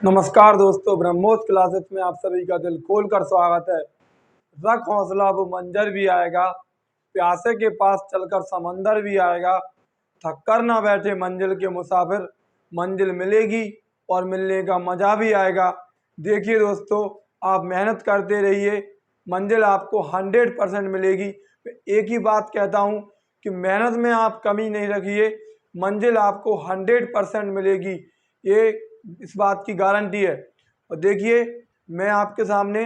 नमस्कार दोस्तों, ब्रह्मोस क्लासेस में आप सभी का दिल खोल कर स्वागत है। रख हौसला, वो मंजर भी आएगा, प्यासे के पास चलकर समंदर भी आएगा। थक कर ना बैठे मंजिल के मुसाफिर, मंजिल मिलेगी और मिलने का मजा भी आएगा। देखिए दोस्तों, आप मेहनत करते रहिए, मंजिल आपको 100% मिलेगी। मैं एक ही बात कहता हूँ कि मेहनत में आप कमी नहीं रखिए, मंजिल आपको 100% मिलेगी। ये इस बात की गारंटी है। और देखिए, मैं आपके सामने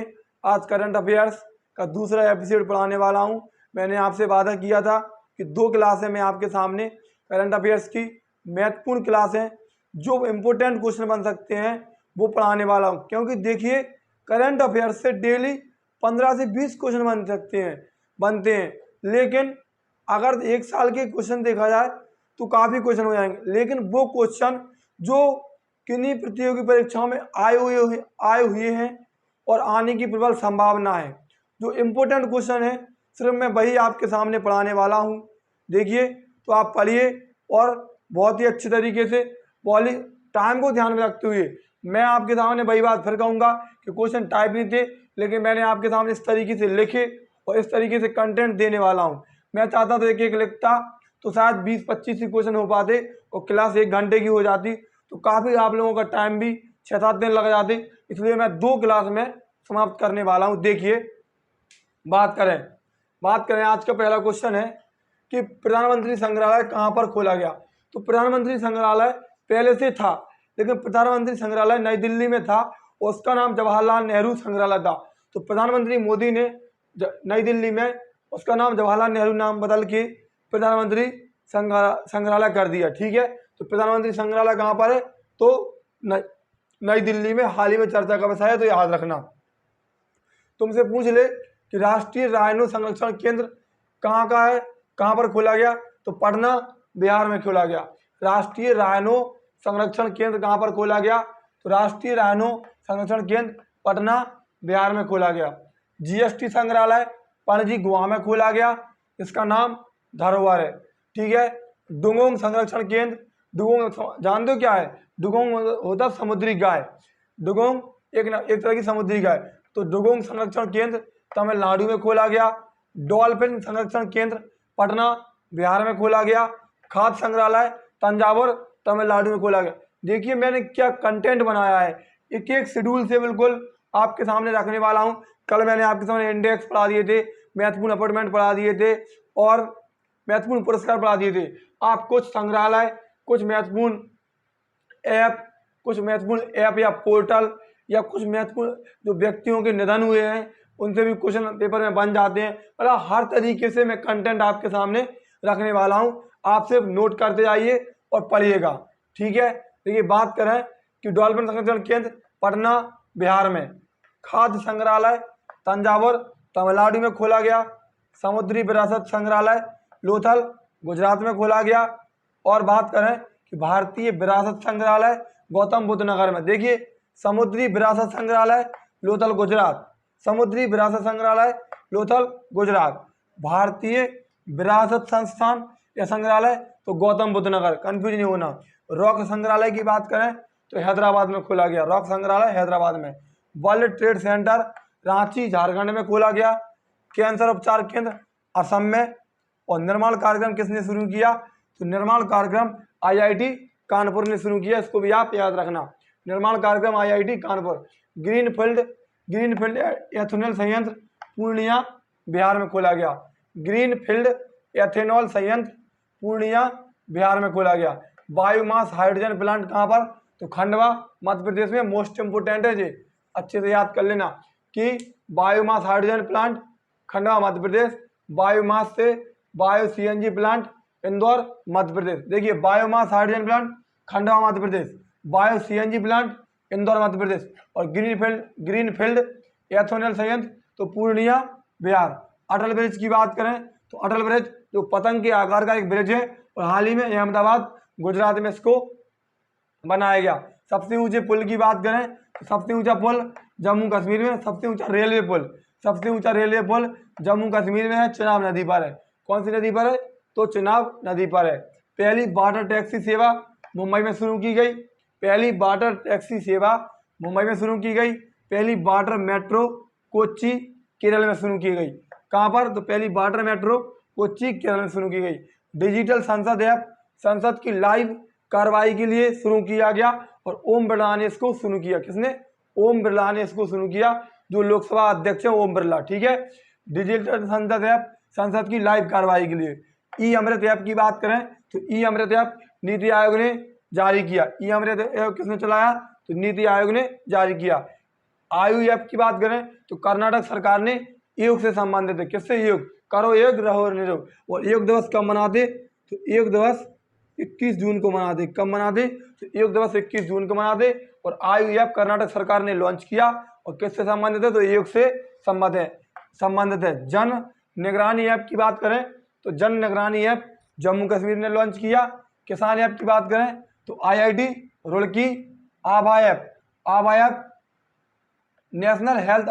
आज करंट अफेयर्स का दूसरा एपिसोड पढ़ाने वाला हूं। मैंने आपसे वादा किया था कि 2 क्लासें मैं आपके सामने करंट अफेयर्स की महत्वपूर्ण क्लासें जो इम्पोर्टेंट क्वेश्चन बन सकते हैं वो पढ़ाने वाला हूं। क्योंकि देखिए, करंट अफेयर्स से डेली 15 से 20 क्वेश्चन बनते हैं। लेकिन अगर एक साल के क्वेश्चन देखा जाए तो काफ़ी क्वेश्चन हो जाएंगे। लेकिन वो क्वेश्चन जो किन्हीं प्रतियोगी परीक्षाओं में आए हुए हैं और आने की प्रबल संभावना है, जो इम्पोर्टेंट क्वेश्चन है, सिर्फ मैं वही आपके सामने पढ़ाने वाला हूं। देखिए, तो आप पढ़िए और बहुत ही अच्छे तरीके से पॉली टाइम को ध्यान में रखते हुए मैं आपके सामने वही बात फिर कहूँगा कि क्वेश्चन टाइप नहीं थे, लेकिन मैंने आपके सामने इस तरीके से लिखे और इस तरीके से कंटेंट देने वाला हूँ। मैं चाहता था एक एक लिखता तो शायद 20-25 ही क्वेश्चन हो पाते और क्लास 1 घंटे की हो जाती, तो काफ़ी आप लोगों का टाइम भी 6-7 दिन लग जाते। इसलिए मैं 2 क्लास में समाप्त करने वाला हूँ। देखिए, बात करें आज का पहला क्वेश्चन है कि प्रधानमंत्री संग्रहालय कहाँ पर खोला गया। तो प्रधानमंत्री संग्रहालय पहले से था, लेकिन प्रधानमंत्री संग्रहालय नई दिल्ली में था और उसका नाम जवाहरलाल नेहरू संग्रहालय था। तो प्रधानमंत्री मोदी ने नई दिल्ली में उसका नाम जवाहरलाल नेहरू नाम बदल के प्रधानमंत्री संग्रहालय कर दिया। ठीक है, तो प्रधानमंत्री संग्रहालय कहाँ पर है? तो नई दिल्ली में। हाल ही में चर्चा का विषय है, तो याद रखना। तुमसे पूछ ले कि राष्ट्रीय राइनो संरक्षण केंद्र कहाँ का है, कहाँ पर खोला गया? तो पटना, बिहार में खोला गया। राष्ट्रीय राइनो संरक्षण केंद्र कहाँ पर खोला गया? तो राष्ट्रीय राइनो संरक्षण केंद्र पटना, बिहार में खोला गया। जीएसटी संग्रहालय पणजी, गोवा में खोला गया। इसका नाम धरोहर है। ठीक है। डुगोंग संरक्षण केंद्र, डुगोंग जानते हो क्या है? डुगोंग होता समुद्री गाय। डुगोंग एक तरह की समुद्री गाय। तो डुगोंग संरक्षण केंद्र तमिलनाडु में खोला गया। डॉल्फिन संरक्षण केंद्र पटना, बिहार में खोला गया। खाद्य संग्रहालय तंजावुर, तमिलनाडु में खोला गया। देखिए, मैंने क्या कंटेंट बनाया है, एक एक शेड्यूल से बिल्कुल आपके सामने रखने वाला हूँ। कल मैंने आपके सामने इंडेक्स पढ़ा दिए थे, महत्वपूर्ण अपॉइंटमेंट पढ़ा दिए थे और महत्वपूर्ण पुरस्कार पढ़ा दिए थे। आप कुछ संग्रहालय, कुछ महत्वपूर्ण ऐप या पोर्टल या कुछ महत्वपूर्ण जो व्यक्तियों के निधन हुए हैं उनसे भी क्वेश्चन पेपर में बन जाते हैं। मतलब हर तरीके से मैं कंटेंट आपके सामने रखने वाला हूं। आप सिर्फ नोट करते जाइए और पढ़िएगा। ठीक है। देखिए, बात करें कि डॉल्फिन संरक्षण केंद्र पटना, बिहार में। खाद्य संग्रहालय तंजावुर, तमिलनाडु में खोला गया। समुद्री विरासत संग्रहालय लोथल, गुजरात में खोला गया। और बात करें कि भारतीय विरासत संग्रहालय गौतम बुद्ध नगर में। देखिए, समुद्री विरासत संग्रहालय लोथल, गुजरात। समुद्री विरासत संग्रहालय लोथल, गुजरात। भारतीय विरासत संस्थान या संग्रहालय तो गौतम बुद्ध नगर, कंफ्यूज नहीं होना। रॉक संग्रहालय की बात करें तो हैदराबाद में खोला गया। रॉक संग्रहालय हैदराबाद में। World trade centre Ranchi, Jharkhand में खोला गया। कैंसर उपचार केंद्र असम में। और निर्माण कार्यक्रम किसने शुरू किया? तो निर्माण कार्यक्रम आईआईटी कानपुर ने शुरू किया। इसको भी आप याद रखना, निर्माण कार्यक्रम आईआईटी कानपुर। ग्रीनफील्ड एथेनॉल संयंत्र पूर्णिया, बिहार में खोला गया। ग्रीनफील्ड एथेनॉल संयंत्र पूर्णिया, बिहार में खोला गया। बायोमास हाइड्रोजन प्लांट कहाँ पर? तो खंडवा, मध्य प्रदेश में। मोस्ट इंपोर्टेंट है ये, अच्छे से याद कर लेना कि biomass hydrogen plant Khandwa, Madhya Pradesh. Biomass से bio CNG plant Indore, Madhya Pradesh. देखिए, biomass hydrogen plant Khandwa, Madhya Pradesh. Bio CNG plant Indore, Madhya Pradesh. और ग्रीनफील्ड एथेनॉल संयंत्र तो पूर्णिया, बिहार। अटल ब्रिज की बात करें तो अटल ब्रिज जो पतंग के आकार का एक ब्रिज है और हाल ही में अहमदाबाद, गुजरात में इसको बनाया गया। सबसे ऊंचे पुल की बात करें तो सबसे ऊंचा पुल जम्मू कश्मीर में। सबसे ऊंचा रेलवे पुल जम्मू कश्मीर में है, चिनाब नदी पर है। कौन सी नदी पर है? तो चिनाब नदी पर है। पहली वाटर टैक्सी सेवा मुंबई में शुरू की गई। पहली वाटर टैक्सी सेवा मुंबई में शुरू की गई। पहली वाटर मेट्रो कोच्चि केरल में शुरू की गई। कहाँ पर? तो पहली वाटर मेट्रो कोच्चि केरल में शुरू की गई। डिजिटल संसद ऐप संसद की लाइव कार्रवाई के लिए शुरू किया गया और ओम बिरला ने इसको शुरू किया। किसने? ओम बिरला ने इसको शुरू किया, जो लोकसभा अध्यक्ष है ओम बिरला। ठीक है। डिजिटल संसद ऐप संसद की लाइव कार्रवाई के लिए। ई अमृत ऐप की बात करें तो ई अमृत ऐप नीति आयोग ने जारी किया। ई अमृत ऐप किसने चलाया? तो नीति आयोग ने जारी किया। आयु ऐप की बात करें तो कर्नाटक सरकार ने योग से संबंधित है। किससे? योग। करो योग रहो निरोग। और योग दिवस कब मनाते? तो योग दिवस 21 जून को मनाते। कब मनाते? तो योग दिवस 21 जून को मनाते। और आयु ऐप कर्नाटक सरकार ने लॉन्च किया और किससे संबंधित है? तो योग से संबंधित है। जन निगरानी ऐप की बात करें तो जन निगरानी ऐप जम्मू कश्मीर ने लॉन्च किया। किसान ऐप की बात करें तो IIT रुड़की। आभा ऐप नेशनल हेल्थ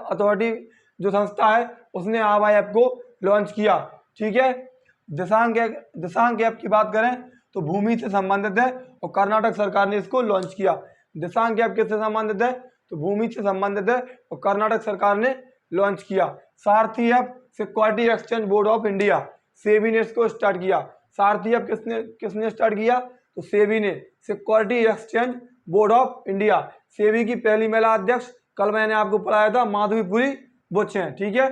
अथॉरिटी जो संस्था है उसने आभा ऐप को लॉन्च किया। ठीक है। दिशांक ऐप की बात करें तो भूमि से संबंधित है और कर्नाटक सरकार ने इसको लॉन्च किया। दिशांक ऐप किससे संबंधित है? तो भूमि से संबंधित है और कर्नाटक सरकार ने लॉन्च किया। सारथी app security exchange board of India, SEBI ने इसको स्टार्ट किया। सारथी ऐप किसने स्टार्ट किया? तो सेबी ने, security exchange board of India. SEBI की पहली महिला अध्यक्ष कल मैंने आपको पढ़ाया था माधवीपुरी बुच हैं। ठीक है।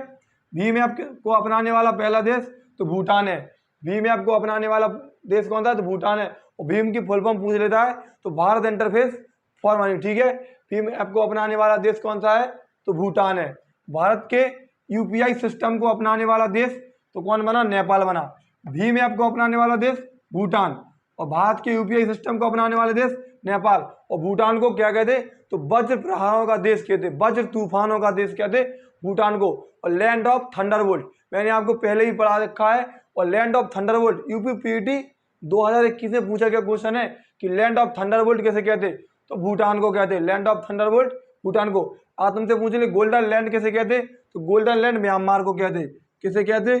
भीम ऐप को अपनाने वाला पहला देश तो भूटान है। भीम ऐप को अपनाने वाला देश कौन सा है? तो भूटान है। और भीम की फुल फॉर्म पूछ लेता है तो भारत इंटरफेस फॉर मनी। ठीक है। भीम ऐप को अपनाने वाला देश कौन सा है? तो भूटान है। भारत के UPI सिस्टम को अपनाने वाला देश तो कौन बना? नेपाल बना। भीम ऐप को अपनाने वाला देश भूटान और भारत के UPI सिस्टम को अपनाने वाले देश नेपाल। और भूटान को क्या कहते? तो वज्र प्रहारों का देश कहते, वज्र तूफानों का देश कहते भूटान को। और लैंड ऑफ थंडरबोल्ट मैंने आपको पहले ही पढ़ा रखा है। और लैंड ऑफ थंडरबोल्ट UPPT 2021 में पूछा गया क्वेश्चन है कि लैंड ऑफ थंडरबोल्ट कैसे कहते? तो भूटान को कहते। लैंड ऑफ थंडरबोल्ट भूटान को। आज तुमसे पूछ ले गोल्डन लैंड कैसे कहते? तो गोल्डन लैंड म्यांमार को कहते। किसे कहते?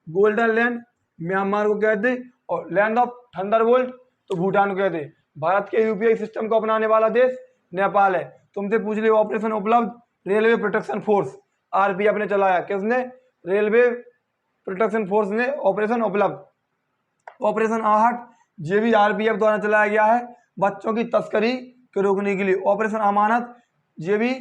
गोल्डन लैंड म्यांमार को कहते। और लैंड ऑफ थंडरबोल्ट तो भूटान को कहते। भारत के UPI सिस्टम को अपनाने वाला देश नेपाल है। तुमसे पूछ ले ऑपरेशन उपलब्ध रेलवे प्रोटेक्शन फोर्स RPF ने चलाया। किसने? रेलवे प्रोटेक्शन फोर्स ने ऑपरेशन उपलब्ध। ऑपरेशन आहट ये भी RPF द्वारा चलाया गया है बच्चों की तस्करी को रोकने के लिए। ऑपरेशन अमानत ये भी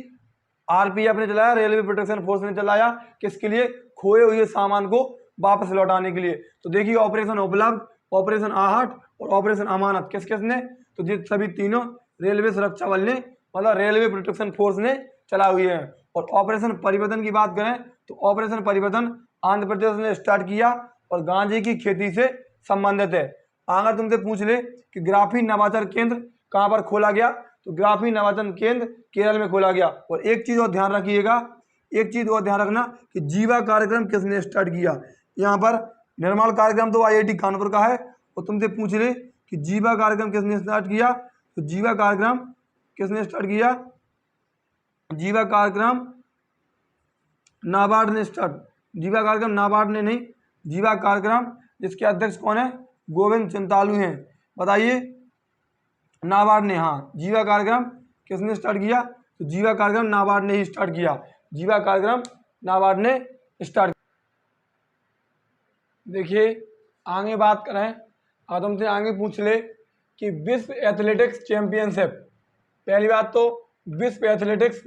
RPF ने चलाया, रेलवे प्रोटेक्शन फोर्स ने चलाया। किसके लिए? खोए हुए सामान को वापस लौटाने के लिए। तो देखिए ऑपरेशन उपलब्ध, ऑपरेशन आहट और ऑपरेशन अमानत किसने? तो ये सभी तीनों रेलवे सुरक्षा बल ने मतलब रेलवे प्रोटेक्शन फोर्स ने चला हुई है। और ऑपरेशन परिवर्तन की बात करें तो ऑपरेशन परिवर्तन आंध्र प्रदेश ने स्टार्ट किया और गांजे की खेती से संबंधित है। अगर तुमसे पूछ ले कि ग्राफीन नवाचार केंद्र कहाँ पर खोला गया? तो ग्राफीन नवाचार केंद्र केरल में खोला गया। और एक चीज़ और ध्यान रखिएगा, एक चीज़ और ध्यान रखना कि जीवा कार्यक्रम किसने स्टार्ट किया। यहाँ पर निर्माण कार्यक्रम तो IIT कानपुर का है। और तुमसे पूछ ले कि जीवा कार्यक्रम किसने स्टार्ट किया? तो जीवा कार्यक्रम किसने स्टार्ट किया? जीवा कार्यक्रम नाबार्ड ने स्टार्ट। जीवा कार्यक्रम नाबार्ड ने नहीं, जीवा कार्यक्रम जिसके अध्यक्ष कौन है? गोविंद चिंतालू हैं। बताइए। नाबार्ड ने। हाँ, जीवा कार्यक्रम किसने स्टार्ट किया? तो जीवा कार्यक्रम नाबार्ड ने ही स्टार्ट किया। जीवा कार्यक्रम नाबार्ड ने स्टार्ट। देखिए आगे बात करें, अब तुमसे आगे पूछ ले कि विश्व एथलेटिक्स चैंपियनशिप। पहली बात तो विश्व एथलेटिक्स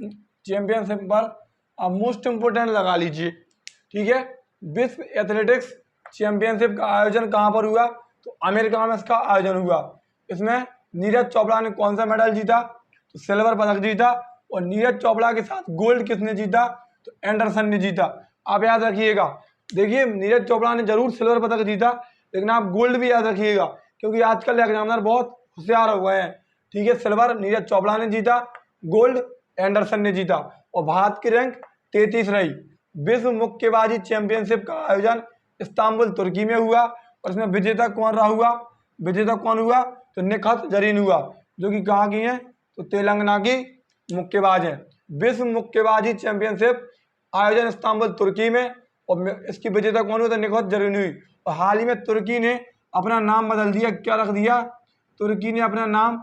चैंपियनशिप पर अब मोस्ट इम्पोर्टेंट लगा लीजिए। ठीक है। विश्व एथलेटिक्स चैंपियनशिप का आयोजन कहाँ पर हुआ? तो अमेरिका में इसका आयोजन हुआ। इसमें नीरज चोपड़ा ने कौन सा मेडल जीता? तो सिल्वर पदक जीता। और नीरज चोपड़ा के साथ गोल्ड किसने जीता? तो एंडरसन ने जीता। आप याद रखिएगा। देखिए नीरज चोपड़ा ने जरूर सिल्वर पदक जीता, लेकिन आप गोल्ड भी याद रखिएगा क्योंकि आजकल एग्जामिनर बहुत होशियार हो गए हैं। ठीक है। सिल्वर नीरज चोपड़ा ने जीता, गोल्ड एंडरसन ने जीता। और भारत की रैंक 33 रही। विश्व मुक्केबाजी चैंपियनशिप का आयोजन इस्तांबुल तुर्की में हुआ। और इसमें विजेता कौन रहा हुआ? विजेता कौन हुआ? तो निखत जरीन हुआ, जो कि कहाँ की है? तो तेलंगाना की मुक्केबाज है। विश्व मुक्केबाजी चैंपियनशिप आयोजन इस्तांबुल तुर्की में और इसकी विजेता कौन हुई? तो निखत जरीन हुई। और हाल ही में तुर्की ने अपना नाम बदल दिया। क्या रख दिया? तुर्की ने अपना नाम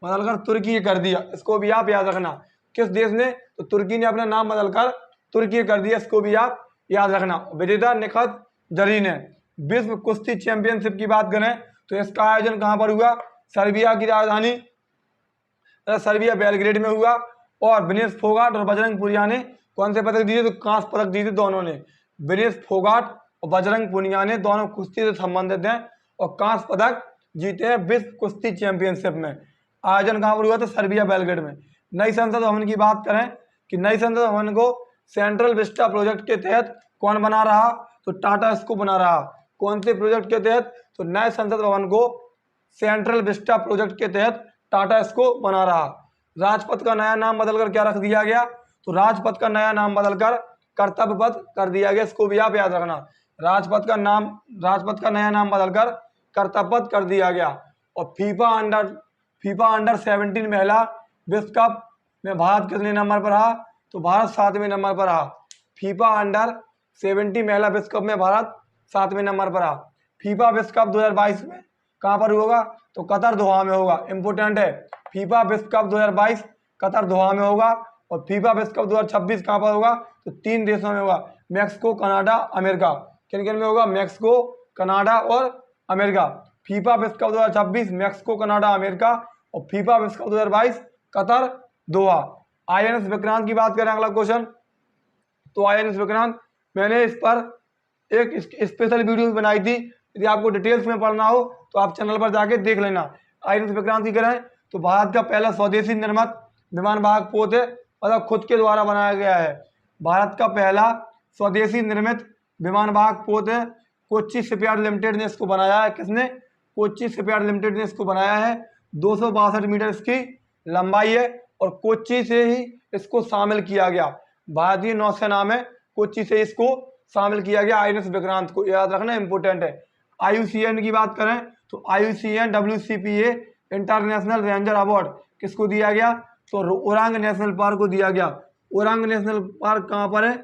बदलकर तुर्की कर दिया। इसको भी आप याद रखना। किस देश ने? तो तुर्की ने अपना नाम बदलकर तुर्की कर दिया। इसको भी आप याद रखना। विजेता निखत जरीन है। विश्व कुश्ती चैंपियनशिप की बात करें तो इसका आयोजन कहाँ पर हुआ? सर्बिया की राजधानी सर्बिया बेलग्रेड में हुआ। और विनेश फोगाट और बजरंग पुनिया ने कौन से पदक जीते? तो कांस्य पदक जीते दोनों ने। विनेश फोगाट और बजरंग पुनिया ने दोनों कुश्ती से संबंधित हैं और कांस्य पदक जीते हैं विश्व कुश्ती चैंपियनशिप में। आयोजन कहाँ पर हुआ? तो सर्बिया बेलग्रेड में। नई संसद भवन की बात करें कि नई संसद भवन को सेंट्रल विस्टा प्रोजेक्ट के तहत कौन बना रहा? तो टाटा इसको बना रहा। कौन से प्रोजेक्ट के तहत? तो नए संसद भवन को सेंट्रल विस्टा प्रोजेक्ट के तहत टाटा इसको बना रहा। राजपथ का नया नाम बदलकर क्या रख दिया गया? तो राजपथ का नया नाम बदलकर कर्तव्य पथ कर दिया गया। इसको भी आप याद रखना। राजपथ का नया नाम बदलकर कर्तव्य पथ कर दिया गया। और फीफा अंडर 17 महिला विश्व कप में भारत कितने नंबर पर रहा? तो भारत 7वें नंबर पर रहा। फीफा अंडर 17 महिला विश्व कप में भारत 7वें नंबर पर रहा। फीफा विश्व कप 2022 में कहाँ पर होगा? तो कतर दोहा में होगा। इंपोर्टेंट है। फीफा विश्व कप 2022 कतर दोहा में होगा। और फीफा विश्व कप 2026 कहाँ पर होगा? तो 3 देशों में होगा। Mexico, Canada, America. किन किन में होगा? मैक्सिको, कनाडा और अमेरिका। फीफा विश्व कप 2026 मैक्सिको, कनाडा, अमेरिका। और फीफा विश्व कप 2022 कतर दोहा। INS विक्रांत की बात करें, अगला क्वेश्चन। तो INS विक्रांत मैंने इस पर एक स्पेशल वीडियो बनाई थी। यदि आपको डिटेल्स में पढ़ना हो तो आप चैनल पर जाके देख लेना। INS विक्रांत की करें तो भारत का पहला स्वदेशी निर्मित विमान वाहक पोत है, मतलब खुद के द्वारा बनाया गया है। भारत का पहला स्वदेशी निर्मित विमान वाहक पोत है। कोच्चि शिपयार्ड लिमिटेड ने इसको बनाया है। किसने? कोच्चि शिपयार्ड लिमिटेड ने इसको बनाया है। 262 मीटर इसकी लंबाई है और कोच्चि से ही इसको शामिल किया गया। भारतीय नौसेना में कोच्चि से इसको शामिल किया गया। INS विक्रांत को याद रखना, इंपोर्टेंट है। IUCN की बात करें तो IUCN WCPA international ranger award किसको दिया गया? तो ओरांग नेशनल पार्क को दिया गया। ओरांग नेशनल पार्क कहाँ पर है?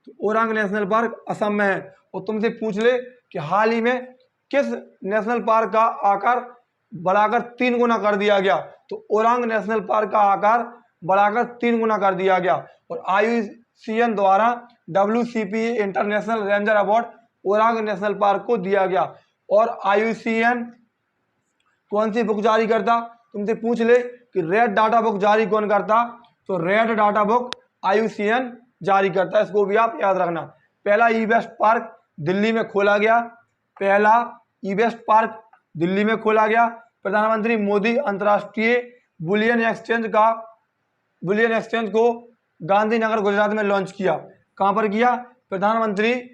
तो ओरांग नेशनल पार्क असम में है। और तुमसे पूछ ले कि हाल ही में किस नेशनल पार्क का आकार बढ़ाकर 3 गुना कर दिया गया? तो ओरांग नेशनल पार्क का आकार बढ़ाकर 3 गुना कर दिया गया। और IUCN द्वारा WCPA international ranger award Orang national park को दिया गया। और IUCN कौन सी बुक जारी करता? तुमसे पूछ ले कि रेड डाटा बुक जारी कौन करता? तो रेड डाटा बुक IUCN जारी करता है। इसको भी आप याद रखना। पहला ई-वेस्ट पार्क दिल्ली में खोला गया। पहला ई-वेस्ट पार्क दिल्ली में खोला गया। प्रधानमंत्री मोदी अंतर्राष्ट्रीय बुलियन एक्सचेंज को गांधीनगर गुजरात में लॉन्च किया। कहाँ पर किया? प्रधानमंत्री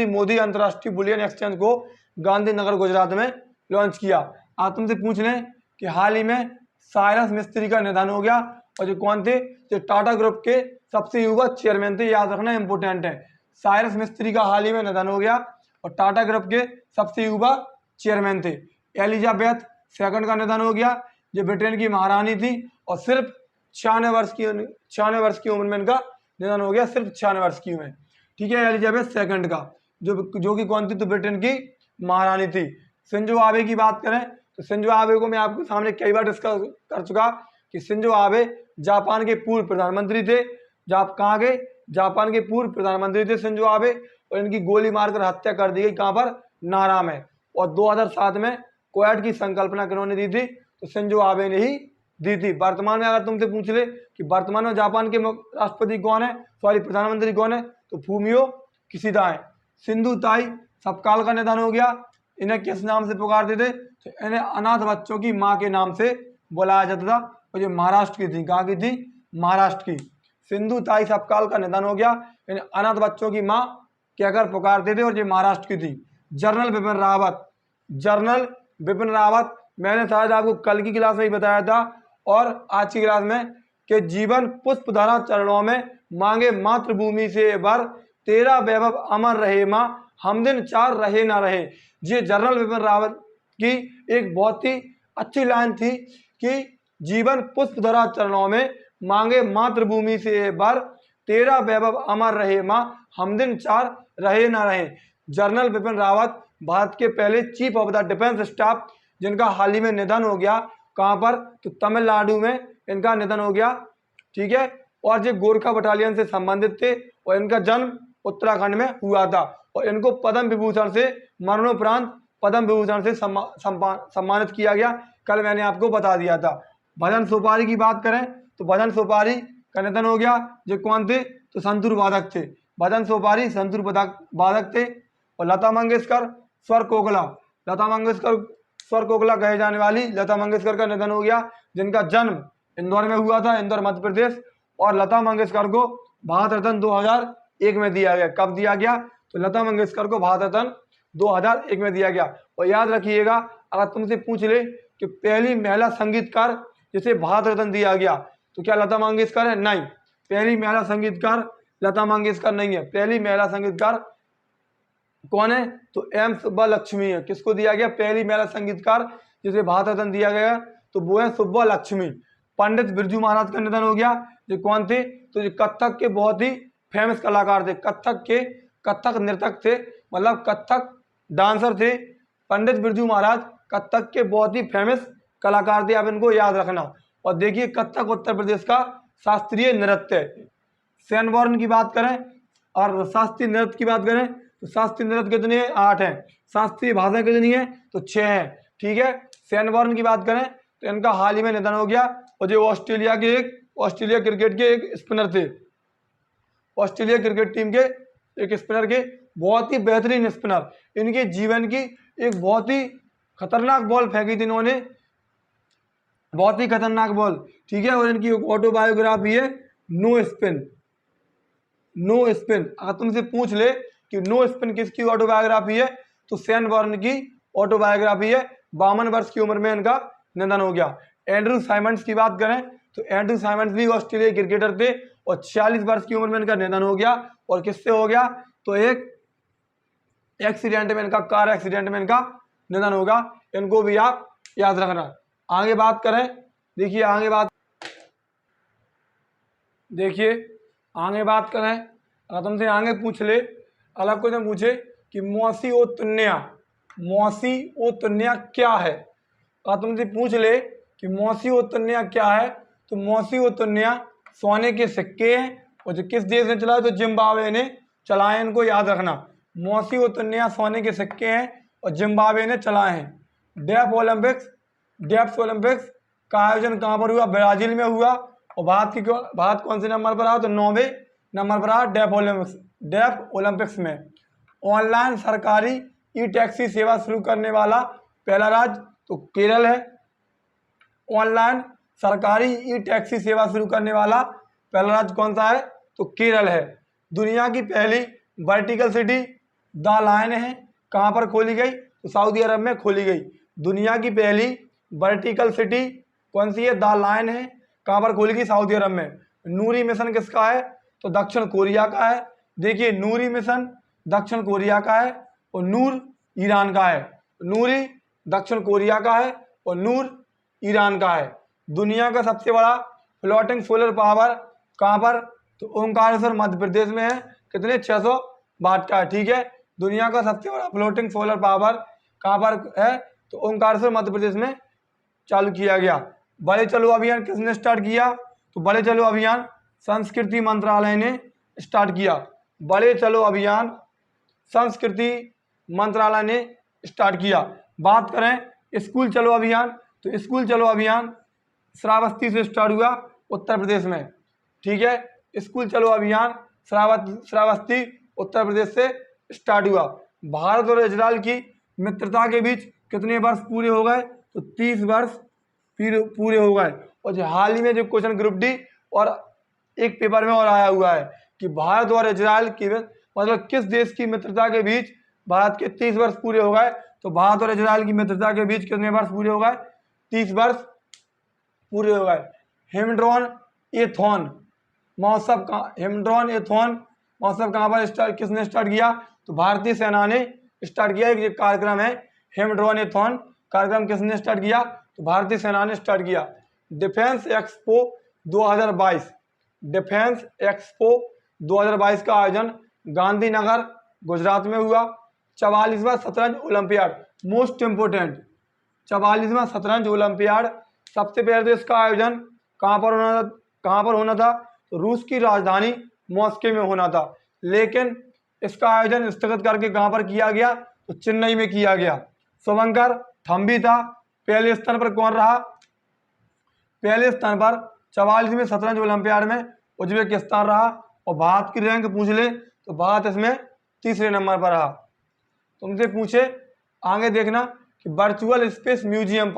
मोदी अंतर्राष्ट्रीय बुलियन एक्सचेंज को गांधीनगर गुजरात में लॉन्च किया। आप तुमसे पूछ लें कि हाल ही में साइरस मिस्त्री का निधन हो गया। और जो कौन थे? जो टाटा ग्रुप के सबसे युवा चेयरमैन थे। याद रखना, इंपोर्टेंट है। साइरस मिस्त्री का हाल ही में निधन हो गया और टाटा ग्रुप के सबसे युवा चेयरमैन थे। एलिजाबेथ II का निधन हो गया, जो ब्रिटेन की महारानी थी और सिर्फ 96 वर्ष की उम्र में इनका निधन हो गया। सिर्फ 96 वर्ष की उम्र। ठीक है, एलिजाबेथ II का जो कि कौन थी? तो ब्रिटेन की महारानी थी। शिंजो आबे की बात करें तो शिंजो आबे को मैं आपके सामने कई बार डिस्कस कर चुका कि शिंजो आबे जापान के पूर्व प्रधानमंत्री थे। कहाँ के? जापान के पूर्व प्रधानमंत्री थे शिंजो आबे। और इनकी गोली मारकर हत्या कर दी गई। कहाँ पर? नारा में। और 2007 में क्वाड की संकल्पना किन्होंने दी थी? तो शिंजो आबे ने ही दी थी। वर्तमान में अगर तुमसे पूछ ले कि वर्तमान में जापान के राष्ट्रपति कौन है, प्रधानमंत्री कौन है, तो फूमियो किशिदा है। सिंधु ताई सपकाल का निधन हो गया। इन्हें किस नाम से पुकारते थे? तो इन्हें अनाथ बच्चों की माँ के नाम से बुलाया जाता था। और ये महाराष्ट्र की थी। कहाँ की थी? महाराष्ट्र की। सिंधु ताई सपकाल का निधन हो गया। इन्हें अनाथ बच्चों की माँ कहकर पुकारते थे और ये महाराष्ट्र की थी। जनरल बिपिन रावत मैंने शायद आपको कल की क्लास में ही बताया था और आज की क्लास में कि जीवन पुष्पधारा चरणों में मांगे मातृभूमि से वर, तेरा वैभव अमर रहे माँ, हम दिन चार रहे ना रहे। ये जनरल बिपिन रावत की एक बहुत ही अच्छी लाइन थी कि जीवन पुष्पधारा चरणों में मांगे मातृभूमि से वर, तेरा वैभव अमर रहे माँ, हम दिन चार रहे ना रहे। जनरल बिपिन रावत भारत के पहले chief of the defence staff, जिनका हाल ही में निधन हो गया। कहाँ पर, तो तमिलनाडु में इनका निधन हो गया। ठीक है, और ये गोरखा बटालियन से संबंधित थे और इनका जन्म उत्तराखंड में हुआ था और इनको पद्म विभूषण से मरणोपरांत पद्म विभूषण से सम्मानित किया गया। कल मैंने आपको बता दिया था। भजन सोपारी की बात करें तो भजन सोपारी का निधन हो गया। जो कौन थे, तो संतूर वादक थे। भजन सोपारी संतूर वादक थे। और लता मंगेशकर स्वर कोकिला, लता मंगेशकर स्वर कोकिला कहे जाने वाली लता मंगेशकर का निधन हो गया, जिनका जन्म इंदौर में हुआ था, इंदौर मध्य प्रदेश। और लता मंगेशकर को भारत रत्न 2001 में दिया गया। कब दिया गया, तो लता मंगेशकर को भारत रत्न 2001 में दिया गया। और याद रखिएगा, अगर तुमसे पूछ ले कि पहली महिला संगीतकार जिसे भारत रत्न दिया गया, तो क्या लता मंगेशकर है? नहीं, पहली महिला संगीतकार लता मंगेशकर नहीं है। पहली महिला संगीतकार कौन है, तो एम सुब्बालक्ष्मी है। किसको दिया गया पहली महिला संगीतकार जिसे भारत रत्न दिया गया, तो वो है सुब्बालक्ष्मी। पंडित बिरजू महाराज का निधन हो गया। जो कौन थे, तो जो कथक के बहुत ही फेमस कलाकार थे, कथक नृतक थे, मतलब कथक डांसर थे। पंडित बिरजू महाराज कथक के बहुत ही फेमस कलाकार थे, आप इनको याद रखना। और देखिए, कथक उत्तर प्रदेश का शास्त्रीय नृत्य है। सैनवॉर्न की बात करें और शास्त्रीय नृत्य की बात करें तो शास्त्रीय नृत्य कितने हैं, 8 हैं। शास्त्रीय भाषा कितनी है, तो 6 हैं। ठीक है, सैनवॉर्न की बात करें तो इनका हाल ही में निधन हो गया। और जो ऑस्ट्रेलिया क्रिकेट के एक स्पिनर थे, ऑस्ट्रेलिया क्रिकेट टीम के एक स्पिनर के, बहुत ही बेहतरीन स्पिनर। इनके जीवन की एक बहुत ही खतरनाक बॉल फेंकी थी इन्होंने, बहुत ही खतरनाक बॉल। ठीक है, और इनकी ऑटोबायोग्राफी है नो स्पिन। नो स्पिन, अगर तुमसे पूछ ले कि नो स्पिन किसकी ऑटोबायोग्राफी है, तो सैनबर्न की ऑटोबायोग्राफी है। 52 वर्ष की उम्र में इनका निधन हो गया। एंड्रू साइमंड्स की बात करें तो एंड्रू साइमंड्स भी ऑस्ट्रेलियाई क्रिकेटर थे और 46 वर्ष की उम्र में इनका निधन हो गया। और किससे हो गया, तो एक एक्सीडेंट में, इनका कार एक्सीडेंट में इनका निधन होगा। इनको भी आप याद रखना। आगे बात करें, देखिए आगे बात करें, अगर तुमसे आगे पूछ ले, अलग क्वेश्चन पूछे कि मौसी ओ तुन्या क्या है। अगर तुमसे पूछ ले कि मौसी ओ तुन्या क्या है, तो मौसी ओ तुन्या सोने के सिक्के हैं। और जो किस देश ने चलाए, तो जिम्बाब्वे ने चलाए। इनको याद रखना, मौसी ओ तुन्या सोने के सिक्के हैं और जिम्बाब्वे ने चलाए हैं। डेफ्स ओलंपिक्स का आयोजन कहाँ पर हुआ, ब्राजील में हुआ। और भारत कौन से नंबर पर आया, तो 9वें नंबर पर आया डेफ ओलंपिक्स में। ऑनलाइन सरकारी ई टैक्सी सेवा शुरू करने वाला पहला राज्य, तो केरल है। ऑनलाइन सरकारी ई टैक्सी सेवा शुरू करने वाला पहला राज्य कौन सा है, तो केरल है। दुनिया की पहली वर्टिकल सिटी द लायन है, कहाँ पर खोली गई, तो सऊदी अरब में खोली गई। दुनिया की पहली वर्टिकल सिटी कौन सी है, द लायन है, कहाँ पर खोली गई, सऊदी अरब में। नूरी मिशन किसका है, तो दक्षिण कोरिया का है। देखिए, नूरी मिशन दक्षिण कोरिया का है और नूर ईरान का है। नूरी दक्षिण कोरिया का है और नूर ईरान का है। दुनिया का सबसे बड़ा फ्लोटिंग सोलर पावर कहाँ पर, तो ओंकारेश्वर मध्य प्रदेश में है। कितने, 600 वाट का है। ठीक है, दुनिया का सबसे बड़ा फ्लोटिंग सोलर पावर कहाँ पर है, तो ओंकारेश्वर मध्य प्रदेश में चालू किया गया। बड़े चलो अभियान किसने स्टार्ट किया, तो बड़े चलो अभियान संस्कृति मंत्रालय ने स्टार्ट किया। बड़े चलो अभियान संस्कृति मंत्रालय ने स्टार्ट किया। बात करें स्कूल चलो अभियान, तो स्कूल चलो अभियान श्रावस्ती से स्टार्ट हुआ, उत्तर प्रदेश में। ठीक है, स्कूल चलो अभियान श्रावस्ती उत्तर प्रदेश से स्टार्ट हुआ। भारत और इजराइल की मित्रता के बीच कितने वर्ष पूरे हो गए, तो 30 वर्ष पूरे हो गए। और जो हाल ही में जो क्वेश्चन ग्रुप डी और एक पेपर में और आया हुआ है कि भारत और इजराइल की, मतलब किस देश की मित्रता के बीच भारत के 30 वर्ष पूरे हो गए, तो भारत और इजराइल की मित्रता के बीच कितने वर्ष पूरे हो गए, 30 वर्ष पूरे हो गए। हेमड्रॉन एथॉन महोत्सव कहाँ पर किसने स्टार्ट किया, तो भारतीय सेना ने स्टार्ट किया। एक कार्यक्रम है हेमड्रॉन एथॉन, कार्यक्रम किसने स्टार्ट किया, तो भारतीय सेना ने स्टार्ट किया। डिफेंस एक्सपो 2022, डिफेंस एक्सपो 2022 का आयोजन गांधीनगर गुजरात में हुआ। 44वां शतरंज ओलंपियाड, मोस्ट इंपोर्टेंट 44वां शतरंज ओलंपियाड सबसे पहले तो इसका आयोजन कहाँ पर होना था? तो रूस की राजधानी मॉस्को में होना था, लेकिन इसका आयोजन स्थगित करके कहाँ पर किया गया? तो चेन्नई में किया गया। शुभंकर थम्बी था। पहले स्थान पर कौन रहा? पहले स्थान पर 44वें शतरंज ओलंपियाड में उज्बेकिस्तान रहा। और भारत की रैंक पूछ ले तो भारत इसमें तीसरे नंबर पर रहा। तुमसे पूछे आगे देखना कि वर्चुअल स्पेस म्यूजियम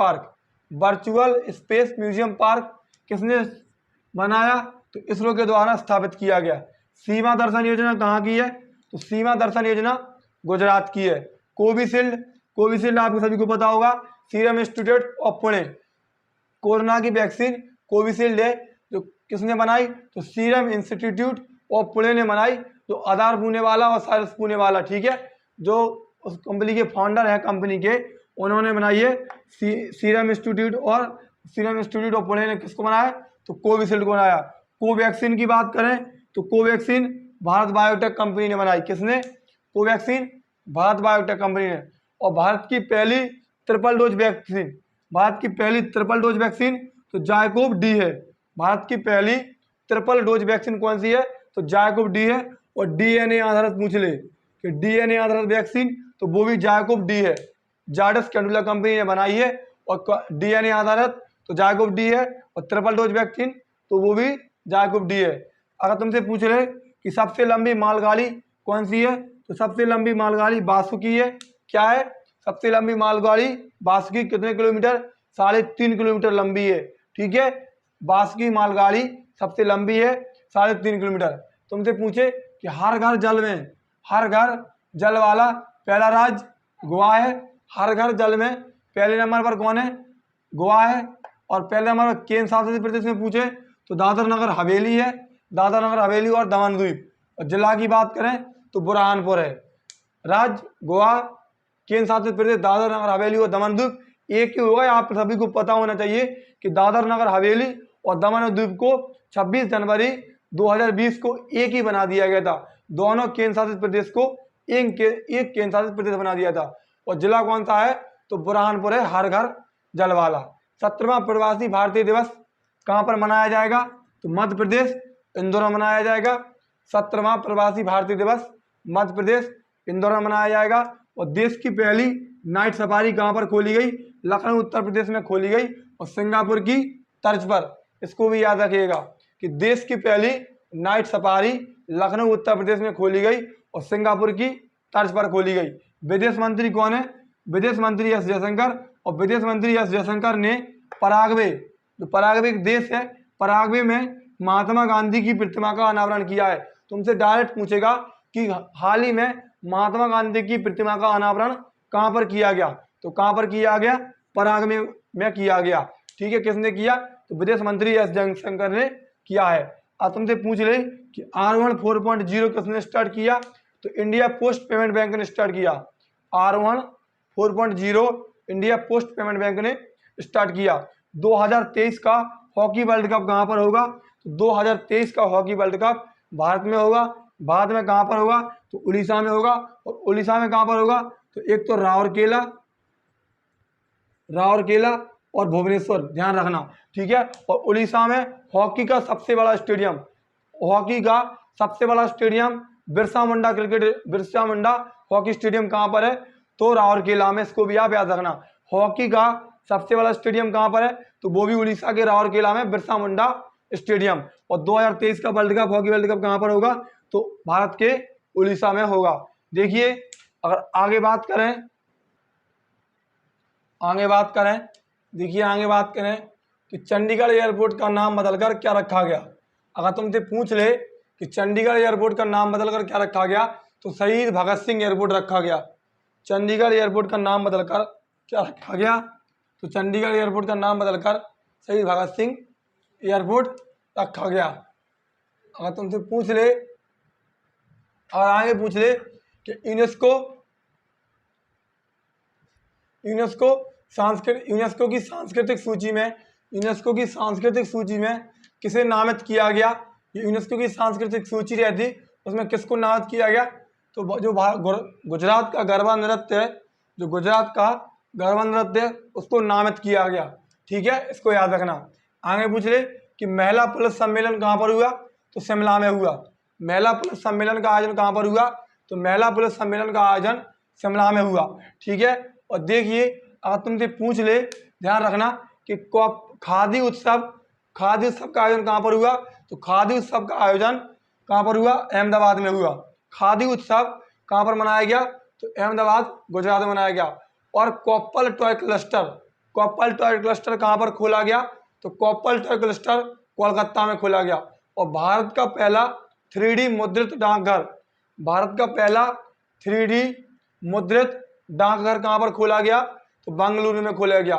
पार्क किसने बनाया? तो इसरो के द्वारा स्थापित किया गया। सीमा दर्शन योजना कहाँ की है? तो सीमा दर्शन योजना गुजरात की है। कोविशील्ड आप सभी को पता होगा, serum institute of Pune. Corona की वैक्सीन कोविशील्ड है, जो किसने बनाई? तो सीरम इंस्टीट्यूट ऑफ पुणे ने बनाई, जो आधार पूनेवाला और साइरस पूनेवाला, ठीक है, जो उस कंपनी के फाउंडर है कंपनी के, उन्होंने बनाई है। सीरम इंस्टीट्यूट ऑफ पुणे ने किसको बनाया? तो कोविशील्ड को बनाया। कोवैक्सीन की बात करें तो कोवैक्सीन भारत बायोटेक कंपनी ने बनाई। किसने? कोवैक्सीन भारत बायोटेक कंपनी ने। और भारत की पहली ट्रिपल डोज वैक्सीन तो जायकोव डी है। भारत की पहली ट्रिपल डोज वैक्सीन कौन सी है? तो जायकोव डी है। और डीएनए आधारित पूछ ले कि डीएनए आधारित वैक्सीन, तो वो भी जायकोव डी है। जायडस कैडिला कंपनी ने बनाई है। और डीएनए आधारित तो जायकोव डी है। और ट्रिपल डोज वैक्सीन तो वो भी जायकोव डी है। अगर तुमसे पूछ रहे कि सबसे लंबी मालगाड़ी कौन सी है? तो सबसे लंबी मालगाड़ी वासुकी है। क्या है? सबसे लंबी मालगाड़ी वासुकी। कितने किलोमीटर? 3.5 किलोमीटर लंबी है, ठीक है। वासुकी मालगाड़ी सबसे लंबी है, 3.5 किलोमीटर। तुमसे पूछे कि हर घर जल वाला पहला राज्य गोवा है। हर घर जल में पहले नंबर पर कौन है? गोवा है। और पहले नंबर पर केंद्र शासित प्रदेश में पूछे तो दादर नगर हवेली है। दादर नगर हवेली और दमन द्वीप। और जिला की बात करें तो बुरहानपुर है। राज्य गोवा, केंद्र शासित प्रदेश दादर नगर हवेली और दमन द्वीप एक ही होगा। आप सभी को पता होना चाहिए कि दादर नगर हवेली और दमन द्वीप को 26 जनवरी 2020 को एक ही बना दिया गया था। दोनों केंद्र शासित प्रदेश को एक केंद्र शासित प्रदेश बना दिया था। और जिला कौन सा है? तो बुरहानपुर है, हर घर जल वाला। 17वां प्रवासी भारतीय दिवस कहाँ पर मनाया जाएगा? तो मध्य प्रदेश इंदौर में मनाया जाएगा। 17वां प्रवासी भारतीय दिवस मध्य प्रदेश इंदौर में मनाया जाएगा। और देश की पहली नाइट सफारी कहाँ पर खोली गई? लखनऊ उत्तर प्रदेश में खोली गई और सिंगापुर की तर्ज पर। इसको भी याद रखिएगा कि देश की पहली नाइट सफारी लखनऊ उत्तर प्रदेश में खोली गई और सिंगापुर की तर्ज पर खोली गई। विदेश मंत्री कौन है? विदेश मंत्री एस जयशंकर। और विदेश मंत्री एस जयशंकर ने पराग्वे, जो पराग्वे एक देश है, पराग्वे में महात्मा गांधी की प्रतिमा का अनावरण किया है। तुमसे डायरेक्ट पूछेगा कि हाल ही में महात्मा गांधी की प्रतिमा का अनावरण कहाँ पर किया गया? तो कहाँ पर किया गया? पराग्वे में किया गया, ठीक है। किसने किया? तो विदेश मंत्री एस जयशंकर ने किया है। अब तुमसे पूछ ले कि R1 4.0 किसने स्टार्ट किया? तो इंडिया पोस्ट पेमेंट बैंक ने स्टार्ट किया। R1 4.0 India post payment bank ने स्टार्ट किया। 2023 का हॉकी वर्ल्ड कप कहाँ पर होगा? तो 2023 का हॉकी वर्ल्ड कप भारत में होगा। भारत में कहाँ पर होगा? तो उड़ीसा में होगा। और उड़ीसा में कहाँ पर होगा? तो एक तो राउरकेला और भुवनेश्वर, ध्यान रखना, ठीक है। और उड़ीसा में हॉकी का सबसे बड़ा stadium Birsa Munda hockey stadium कहाँ पर है? तो राउरकेला में। इसको भी आप याद रखना। हॉकी का सबसे बड़ा स्टेडियम कहाँ पर है? तो वो भी उड़ीसा के राउरकेला में, बिरसा मुंडा स्टेडियम। और 2023 का हॉकी वर्ल्ड कप कहाँ पर होगा? तो भारत के उड़ीसा में होगा। देखिए, अगर आगे बात करें कि चंडीगढ़ एयरपोर्ट का नाम बदलकर क्या रखा गया? अगर तुमसे पूछ ले कि चंडीगढ़ एयरपोर्ट का नाम बदलकर क्या रखा गया? तो शहीद भगत सिंह एयरपोर्ट रखा गया। चंडीगढ़ एयरपोर्ट का नाम बदलकर क्या रखा गया? तो चंडीगढ़ एयरपोर्ट का नाम बदलकर शहीद भगत सिंह एयरपोर्ट रखा गया। अगर तुमसे पूछ ले और आगे पूछ ले कि यूनेस्को की सांस्कृतिक सूची में किसे नामित किया गया? यूनेस्को की सांस्कृतिक सूची रहती, उसमें किसको नामित किया गया? तो जो गुजरात का गरबा नृत्य है, उसको नामित किया गया। ठीक है, इसको याद रखना। आगे पूछ ले कि महिला पुलिस सम्मेलन कहाँ पर हुआ, तो शिमला में हुआ। महिला पुलिस सम्मेलन का आयोजन कहाँ पर हुआ, तो महिला पुलिस सम्मेलन का आयोजन शिमला में हुआ। ठीक है, और देखिए अगर तुमसे पूछ ले, ध्यान रखना कि खादी उत्सव का आयोजन कहाँ पर हुआ, तो खादी उत्सव का आयोजन कहाँ पर हुआ, अहमदाबाद में हुआ। खादी उत्सव कहाँ पर मनाया गया, तो अहमदाबाद गुजरात में मनाया गया। और कोप्पल टॉय क्लस्टर कहाँ पर खोला गया, तो कोप्पल टॉय क्लस्टर कोलकाता में खोला गया। और भारत का पहला 3D मुद्रित डाकघर कहाँ पर खोला गया, तो बेंगलुरु में खोला गया।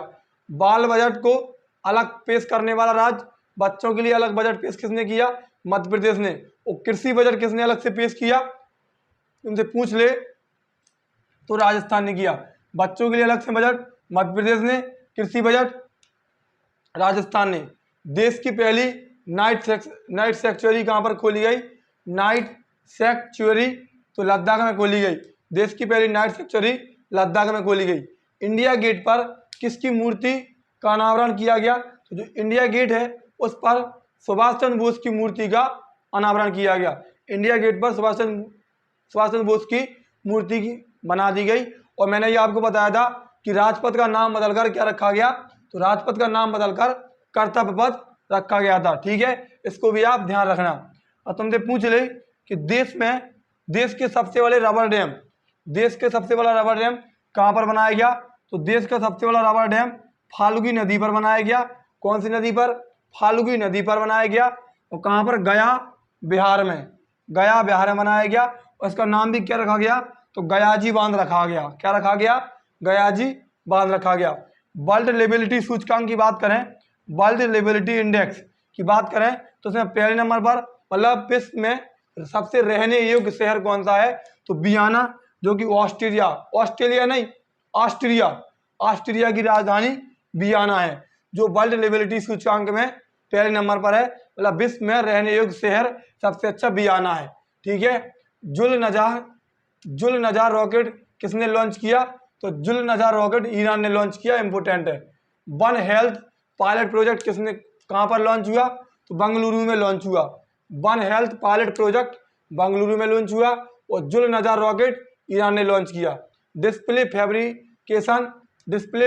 बाल बजट को अलग पेश करने वाला राज्य, बच्चों के लिए अलग बजट पेश किसने किया, मध्य प्रदेश ने। और कृषि बजट किसने अलग से पेश किया, तुमसे पूछ ले तो राजस्थान ने किया। बच्चों के लिए अलग से बजट मध्य प्रदेश ने, कृषि बजट राजस्थान ने। देश की पहली नाइट सैक्चुरी कहाँ पर खोली गई, नाइट सैक्चुरी तो लद्दाख में खोली गई। देश की पहली नाइट सैक्चुरी लद्दाख में खोली गई। इंडिया गेट पर किसकी मूर्ति का अनावरण किया गया, तो जो इंडिया गेट है उस पर सुभाष चंद्र बोस की मूर्ति का अनावरण किया गया। इंडिया गेट पर सुभाष चंद्र बोस की मूर्ति की बना दी गई। और मैंने ये आपको बताया था कि राजपथ का नाम बदलकर क्या रखा गया, तो राजपथ का नाम बदलकर कर्तव्य पथ रखा गया था। ठीक है, इसको भी आप ध्यान रखना। और तुमसे पूछ ले कि देश के सबसे बड़े रबर डैम कहाँ पर बनाया गया, तो देश का सबसे बड़ा रबर डैम फाल्गुनी नदी पर बनाया गया। कौन सी नदी पर, फाल्गुनी नदी पर बनाया गया। और कहाँ पर, गया बिहार में बनाया गया। और इसका नाम भी क्या रखा गया, तो गयाजी बांध रखा गया। क्या रखा गया, गयाजी बांध रखा गया। वर्ल्ड लिबिलिटी सूचकांक की बात करें, वर्ल्ड लिबिलिटी इंडेक्स की बात करें तो उसमें पहले नंबर पर, मतलब विश्व में सबसे रहने योग्य शहर कौन सा है, तो वियना, जो कि ऑस्ट्रिया की राजधानी वियना है, जो वर्ल्ड लिबिलिटी सूचकांक में पहले नंबर पर है। मतलब विश्व में रहने योग्य शहर सबसे अच्छा वियना है। ठीक है, जुल नजार रॉकेट किसने लॉन्च किया, तो जुल नजार रॉकेट ईरान ने लॉन्च किया, इंपोर्टेंट है। वन हेल्थ पायलट प्रोजेक्ट कहाँ पर लॉन्च हुआ, तो बेंगलुरु में लॉन्च हुआ। One health pilot project Bengaluru में लॉन्च हुआ और जुल नजार रॉकेट ईरान ने लॉन्च किया। डिस्प्ले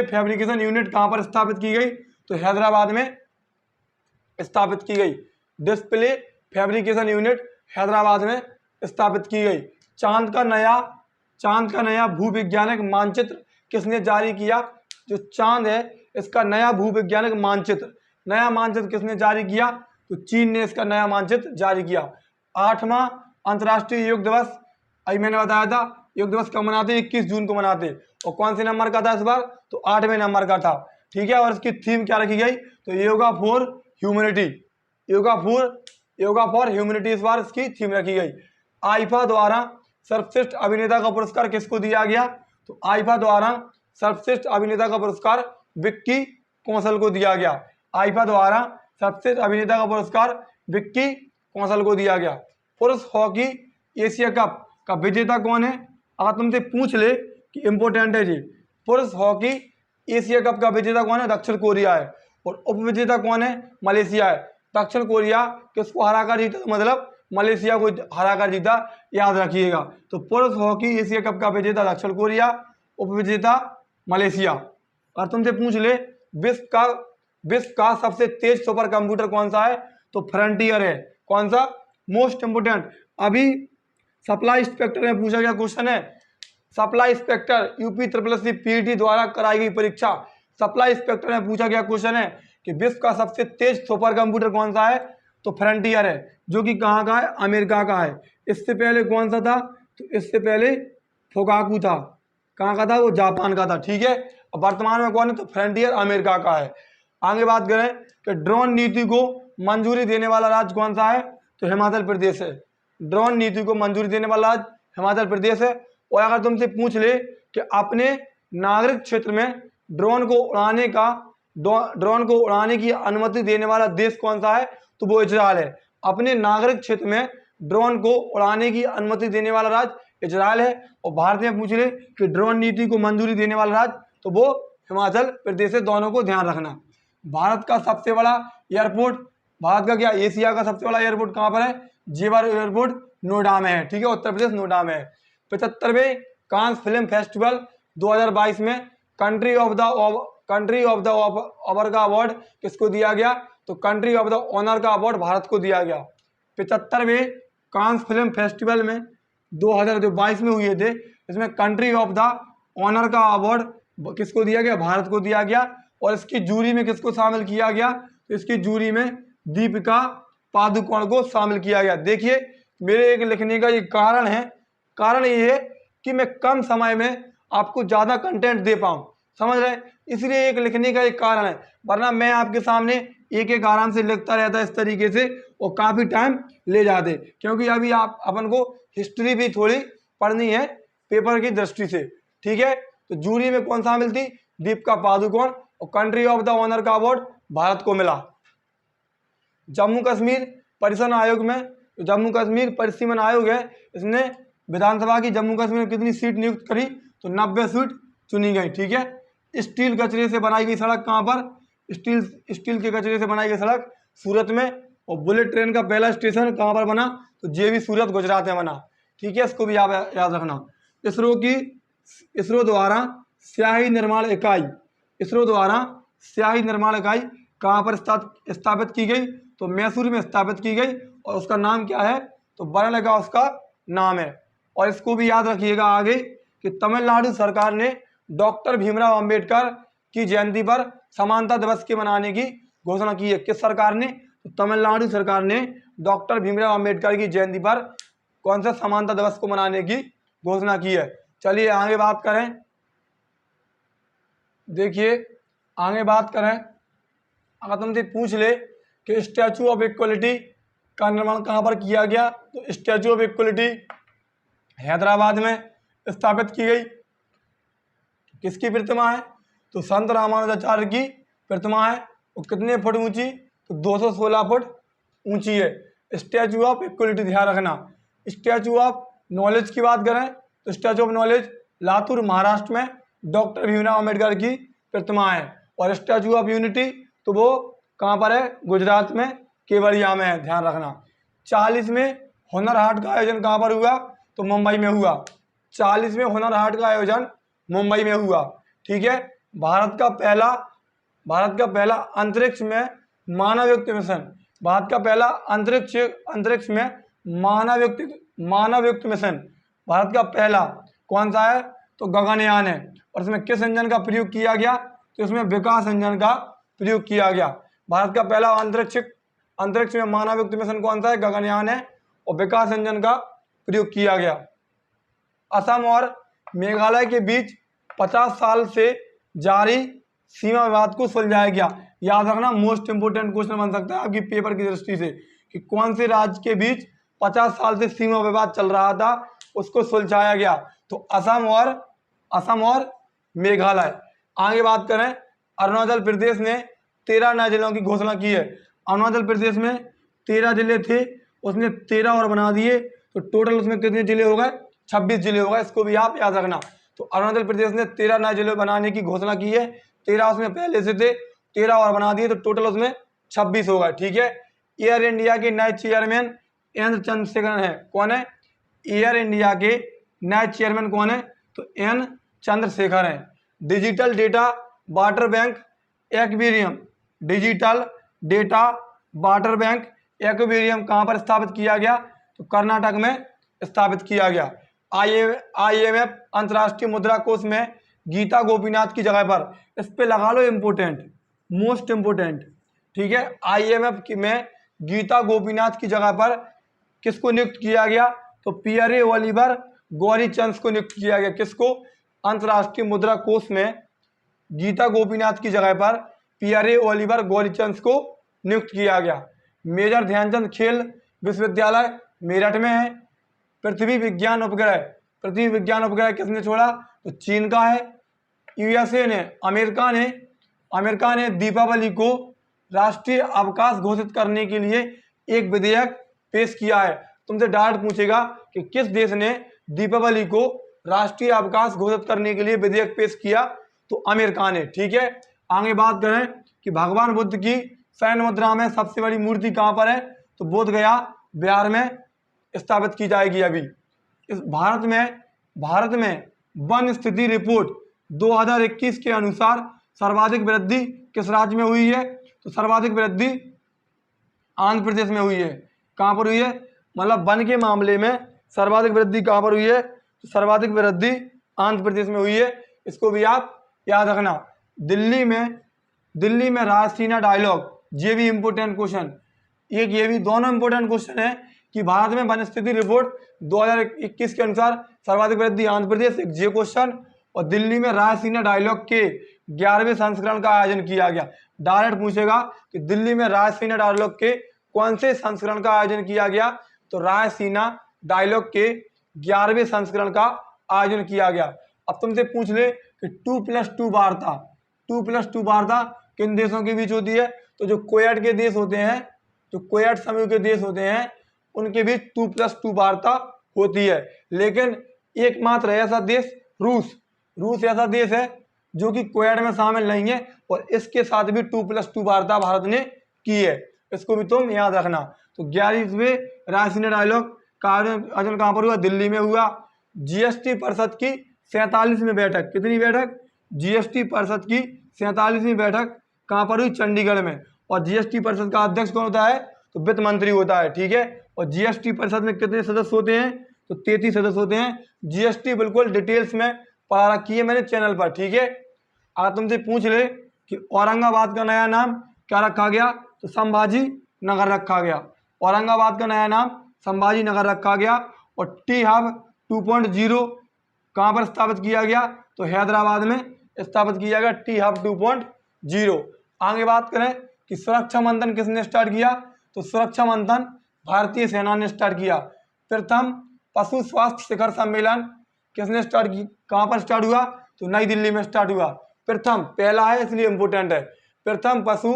फैब्रिकेशन यूनिट कहाँ पर स्थापित की गई, तो हैदराबाद में स्थापित की गई। डिस्प्ले फैब्रिकेशन यूनिट हैदराबाद में स्थापित की गई। चांद का नया भूवैज्ञानिक मानचित्र किसने जारी किया, जो चांद है इसका नया भूवैज्ञानिक मानचित्र किसने जारी किया, तो चीन ने इसका नया मानचित्र जारी किया। 8वां अंतर्राष्ट्रीय योग दिवस, अभी मैंने बताया था योग दिवस कब मनाते, 21 जून को मनाते। और कौन से नंबर का था इस बार, तो 8वें नंबर का था। ठीक है, और इसकी थीम क्या रखी गई, तो योगा फॉर ह्यूमैनिटी इस बार इसकी थीम रखी गई। आईफा द्वारा सर्वश्रेष्ठ अभिनेता का पुरस्कार किसको दिया गया, तो आईफा द्वारा सर्वश्रेष्ठ अभिनेता का पुरस्कार विक्की कौशल को दिया गया। आईफा द्वारा सर्वश्रेष्ठ अभिनेता का पुरस्कार विक्की कौशल को दिया गया। पुरुष हॉकी एशिया कप का विजेता कौन है, अगर तुमसे पूछ ले कि इम्पोर्टेंट है जी, पुरुष हॉकी एशिया कप का विजेता कौन है, दक्षिण कोरिया है। और उपविजेता कौन है, मलेशिया है। दक्षिण कोरिया किसको हराकर जीता, तो मतलब मलेशिया को हराकर जीता, याद रखिएगा। तो पुरुष हॉकी एशिया कप का विजेता दक्षिण कोरिया, उपविजेता मलेशिया। और तुमसे पूछ ले विश्व का सबसे तेज सुपर कंप्यूटर कौन सा है, तो फ्रंटियर है। कौन सा, मोस्ट इंपोर्टेंट, अभी सप्लाई इंस्पेक्टर में पूछा गया क्वेश्चन है। सप्लाई इंस्पेक्टर UP PET द्वारा कराई गई परीक्षा, सप्लाई इंस्पेक्टर में पूछा गया क्वेश्चन है कि विश्व का सबसे तेज सुपर कंप्यूटर कौन सा है, तो फ्रंटियर है, जो कि कहाँ का है, अमेरिका का है। इससे पहले कौन सा था, तो इससे पहले फोकाकू था, कहाँ का था, वो जापान का था। ठीक है, और वर्तमान में कौन है, तो फ्रंटियर अमेरिका का है। आगे बात करें कि ड्रोन नीति को मंजूरी देने वाला राज्य कौन सा है, तो हिमाचल प्रदेश है। ड्रोन नीति को मंजूरी देने वाला राज्य हिमाचल प्रदेश है। और अगर तुमसे पूछ ले कि अपने नागरिक क्षेत्र में ड्रोन को उड़ाने की अनुमति देने वाला देश कौन सा है, तो वो इजराइल है। अपने नागरिक क्षेत्र में ड्रोन को उड़ाने की अनुमति देने वाला राज्य इजराइल है। और भारत में पूछ ले कि ड्रोन नीति को मंजूरी देने वाला राज्य, तो वो हिमाचल प्रदेश है। दोनों को ध्यान रखना। भारत का सबसे बड़ा एयरपोर्ट, भारत का क्या एशिया का सबसे बड़ा एयरपोर्ट कहाँ पर है? जेवर एयरपोर्ट नोएडा में है, ठीक है, उत्तर प्रदेश नोएडा में है। 75वें कांस फिल्म फेस्टिवल 2022 में कंट्री ऑफ द ऑवर का अवार्ड किसको दिया गया? तो कंट्री ऑफ द ऑनर का अवार्ड भारत को दिया गया। 75वें कांस फिल्म फेस्टिवल में 2022 में हुए थे, इसमें कंट्री ऑफ द ऑनर का अवार्ड किसको दिया गया? भारत को दिया गया। और इसकी जूरी में किसको शामिल किया गया? तो इसकी जूरी में दीपिका पादुकोण को शामिल किया गया। देखिए मेरे एक लिखने का ये कारण है, कारण ये है कि मैं कम समय में आपको ज़्यादा कंटेंट दे पाऊँ, समझ रहे? इसलिए एक लिखने का एक कारण है, वरना मैं आपके सामने एक एक आराम से लिखता रहता इस तरीके से और काफ़ी टाइम ले जाते, क्योंकि अभी आप अपन को हिस्ट्री भी थोड़ी पढ़नी है पेपर की दृष्टि से, ठीक है। तो जूरी में कौन शामिल थी? दीपिका पादुकोण। और कंट्री ऑफ द ऑनर का अवार्ड भारत को मिला। जम्मू कश्मीर परिसीमन आयोग में, तो जम्मू कश्मीर परिसीमन आयोग है, इसने विधानसभा की जम्मू कश्मीर में कितनी सीट नियुक्त करी? तो 90 सीट चुनी गई, ठीक है। स्टील कचरे से बनाई गई सड़क कहाँ पर? स्टील के कचरे से बनाई गई सड़क सूरत में। और बुलेट ट्रेन का पहला स्टेशन कहाँ पर बना? तो जेवी सूरत गुजरात में बना, ठीक है, इसको भी याद रखना। इसरो द्वारा स्याही निर्माण इकाई, इसरो द्वारा स्याही निर्माण इकाई कहाँ पर स्थापित की गई? तो मैसूर में स्थापित की गई। और उसका नाम क्या है? तो बरन का उसका नाम है। और इसको भी याद रखिएगा आगे कि तमिलनाडु सरकार ने डॉक्टर भीमराव अंबेडकर की जयंती पर समानता दिवस के मनाने की घोषणा की है। किस सरकार ने? तो तमिलनाडु सरकार ने डॉक्टर भीमराव अंबेडकर की जयंती पर कौन सा समानता दिवस को मनाने की घोषणा की है। चलिए आगे बात करें। देखिए आगे बात करें, अगर तुमसे पूछ ले कि स्टैचू ऑफ इक्वलिटी का निर्माण कहाँ पर किया गया? तो स्टैचू ऑफ इक्वलिटी हैदराबाद में स्थापित की गई। किसकी प्रतिमा है? तो संत रामानुजाचार्य की प्रतिमा है। और कितने फुट ऊंची? तो 216 फुट ऊंची है। स्टैचू ऑफ इक्वलिटी ध्यान रखना। स्टैचू ऑफ नॉलेज की बात करें तो statue of knowledge Latur Maharashtra में डॉक्टर भीमराव अम्बेडकर की प्रतिमा है। और स्टैचू ऑफ यूनिटी तो वो कहाँ पर है? गुजरात में केवड़िया में है, ध्यान रखना। 40वें हुनर हाट का आयोजन कहाँ पर हुआ? तो मुंबई में हुआ। 40वें हुनर हाट का आयोजन मुंबई में हुआ, ठीक है। भारत का पहला अंतरिक्ष में मानवयुक्त मिशन, भारत का पहला अंतरिक्ष में मानवयुक्त मिशन भारत का पहला कौन सा है? तो गगनयान है। और इसमें किस इंजन का प्रयोग किया गया? तो इसमें विकास इंजन का प्रयोग किया गया। भारत का पहला अंतरिक्ष में मानवयुक्त मिशन कौन सा है? गगनयान है। और विकास इंजन का प्रयोग किया गया। असम और मेघालय के बीच 50 साल से जारी सीमा विवाद को सुलझाया गया। याद रखना, मोस्ट इंपोर्टेंट क्वेश्चन बन सकता है आपकी पेपर की दृष्टि से कि कौन से राज्य के बीच 50 साल से सीमा विवाद चल रहा था, उसको सुलझाया गया। तो असम और मेघालय। आगे बात करें, अरुणाचल प्रदेश ने 13 नए जिलों की घोषणा की है। अरुणाचल प्रदेश में 13 जिले थे, उसने 13 और बना दिए, तो टोटल उसमें कितने जिले हो गए? 26 जिले हो गए। इसको भी आप याद रखना। तो अरुणाचल प्रदेश ने 13 नए जिले बनाने की घोषणा की है। 13 उसमें पहले से थे, 13 और बना दिए, तो टोटल उसमें 26 हो गए, ठीक है। एयर इंडिया के नए चेयरमैन एन चंद्रशेखरन है। कौन है? एयर इंडिया के नए चेयरमैन कौन है? तो एन चंद्रशेखर हैं। Digital data water bank aquarium, digital data water bank aquarium कहाँ पर स्थापित किया गया? तो कर्नाटक में स्थापित किया गया। IMF अंतर्राष्ट्रीय मुद्रा कोष में गीता गोपीनाथ की जगह पर, इस पे लगा लो इम्पोर्टेंट, मोस्ट इम्पोर्टेंट, ठीक है। IMF में गीता गोपीनाथ की जगह पर किसको नियुक्त किया गया? तो पियरे ओलिवर गौरीचंद को नियुक्त किया गया। किसको? अंतर्राष्ट्रीय मुद्रा कोष में गीता गोपीनाथ की जगह पर पियरे ओलिवर गौरीचंद को नियुक्त किया गया। मेजर ध्यानचंद खेल विश्वविद्यालय मेरठ में है। पृथ्वी विज्ञान उपग्रह किसने छोड़ा? तो चीन का है। USA ने, अमेरिका ने दीपावली को राष्ट्रीय अवकाश घोषित करने के लिए एक विधेयक पेश किया है। तुमसे डायरेक्ट पूछेगा कि किस देश ने दीपावली को राष्ट्रीय अवकाश घोषित करने के लिए विधेयक पेश किया? तो अमेरिका ने, ठीक है। आगे बात करें कि भगवान बुद्ध की शयन मुद्रा में सबसे बड़ी मूर्ति कहाँ पर है, तो बोध गया बिहार में स्थापित की जाएगी। अभी इस भारत में वन स्थिति रिपोर्ट 2021 के अनुसार सर्वाधिक वृद्धि किस राज्य में हुई है, तो सर्वाधिक वृद्धि आंध्र प्रदेश में हुई है। कहाँ पर हुई है, मतलब वन के मामले में सर्वाधिक वृद्धि कहाँ पर हुई है, तो सर्वाधिक वृद्धि आंध्र प्रदेश में हुई है। इसको भी आप याद रखना। दिल्ली में रायसीना डायलॉग, ये भी इम्पोर्टेंट क्वेश्चन, ये भी दोनों इम्पोर्टेंट क्वेश्चन है कि भारत में वन स्थिति रिपोर्ट 2021 के अनुसार सर्वाधिक वृद्धि आंध्र प्रदेश, एक ये क्वेश्चन, और दिल्ली में रायसीना डायलॉग के 11वें संस्करण का आयोजन किया गया। डायरेक्ट पूछेगा कि दिल्ली में रायसीना डायलॉग के कौन से संस्करण का आयोजन किया गया, तो रायसीना डायलॉग के 11वें संस्करण का आयोजन किया गया। अब तुमसे पूछ ले कि 2+2 वार्ता किन देशों के बीच होती है, तो जो क्वाड के देश होते हैं, जो क्वाड समूह के देश होते हैं, उनके बीच 2+2 वार्ता होती है। लेकिन एकमात्र ऐसा देश रूस ऐसा देश है जो कि क्वाड में शामिल नहीं है, और इसके साथ भी 2+2 वार्ता भारत ने की है। इसको भी तुम याद रखना। तो 11वें रायसीना डायलॉग का आयोजन कहाँ पर हुआ, दिल्ली में हुआ। जीएसटी परिषद की 47वीं बैठक, कितनी बैठक, जीएसटी परिषद की 47वीं बैठक कहाँ पर हुई, चंडीगढ़ में। और जीएसटी परिषद का अध्यक्ष कौन होता है, तो वित्त मंत्री होता है, ठीक है। और जीएसटी परिषद में कितने सदस्य होते हैं, तो 33 सदस्य होते हैं। जीएसटी बिल्कुल डिटेल्स में पढ़ा रखी है मैंने चैनल पर, ठीक है। अगर तुमसे पूछ ले कि औरंगाबाद का नया नाम क्या रखा गया, तो संभाजी नगर रखा गया। औरंगाबाद का नया नाम संभाजी नगर रखा गया। और टी हब 2.0 कहाँ पर स्थापित किया गया, तो हैदराबाद में स्थापित किया गया टी हब 2.0। आगे बात करें कि सुरक्षा मंथन किसने स्टार्ट किया, तो सुरक्षा मंथन भारतीय सेना ने स्टार्ट किया। प्रथम पशु स्वास्थ्य शिखर सम्मेलन किसने स्टार्ट की, कहाँ पर स्टार्ट हुआ, तो नई दिल्ली में स्टार्ट हुआ। प्रथम पहला है इसलिए इम्पोर्टेंट है। प्रथम पशु